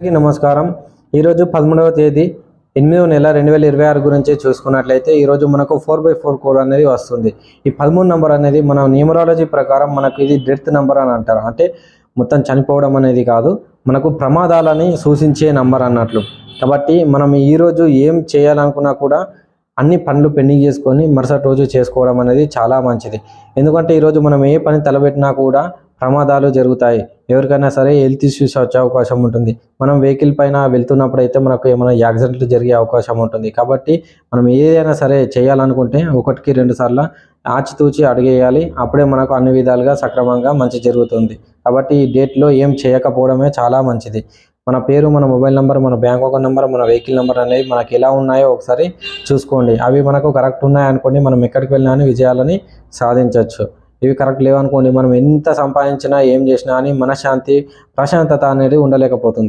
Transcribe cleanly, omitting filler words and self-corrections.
అందరికీ నమస్కారం. ఈరోజు 13వ తేదీ 8వ నెల 2026 గురించి చూసుకున్నట్లయితే ఈరోజు మనకు 4/4 కోడ్ అనేది వస్తుంది. ఈ 13 నంబర్ అనేది మన న్యూమరాలజీ ప్రకారం మనకు ఇది డెత్ నంబర్ అని అంటారు. అంటే మొత్తం చనిపోవడం అనేది కాదు, మనకు ప్రమాదాలని సూచించే నంబర్ అన్నట్లు. కాబట్టి మనం ఈరోజు ఏం చేయాలనుకున్నా కూడా అన్ని పనులు పెండింగ్ చేసుకొని మరుసటి రోజు చేసుకోవడం అనేది చాలా మంచిది. ఎందుకంటే ఈరోజు మనం ఏ పని తలపెట్టినా కూడా ప్రమాదాలు జరుగుతాయి. ఎవరికైనా సరే హెల్త్ ఇష్యూస్ వచ్చే అవకాశం ఉంటుంది. మనం వెహికల్ పైన వెళ్తున్నప్పుడు అయితే మనకు ఏమైనా యాక్సిడెంట్లు జరిగే అవకాశం ఉంటుంది. కాబట్టి మనం ఏదైనా సరే చేయాలనుకుంటే 1-2 సార్లు ఆచితూచి అడిగేయాలి. అప్పుడే మనకు అన్ని విధాలుగా సక్రమంగా మంచి జరుగుతుంది. కాబట్టి ఈ డేట్లో ఏం చేయకపోవడమే చాలా మంచిది. మన పేరు, మన మొబైల్ నెంబర్, మన బ్యాంక్ అకౌంట్ నెంబర్, మన వెహికల్ నెంబర్ అనేవి మనకి ఎలా ఉన్నాయో ఒకసారి చూసుకోండి. అవి మనకు కరెక్ట్ ఉన్నాయనుకోండి, మనం ఎక్కడికి వెళ్ళినా అని విజయాలని సాధించవచ్చు. ఇవి కరెక్ట్ లేవనుకోండి, మనం ఎంత సంపాదించినా ఏం చేసినా అని మనశ్శాంతి, ప్రశాంతత అనేది ఉండలేకపోతుంది.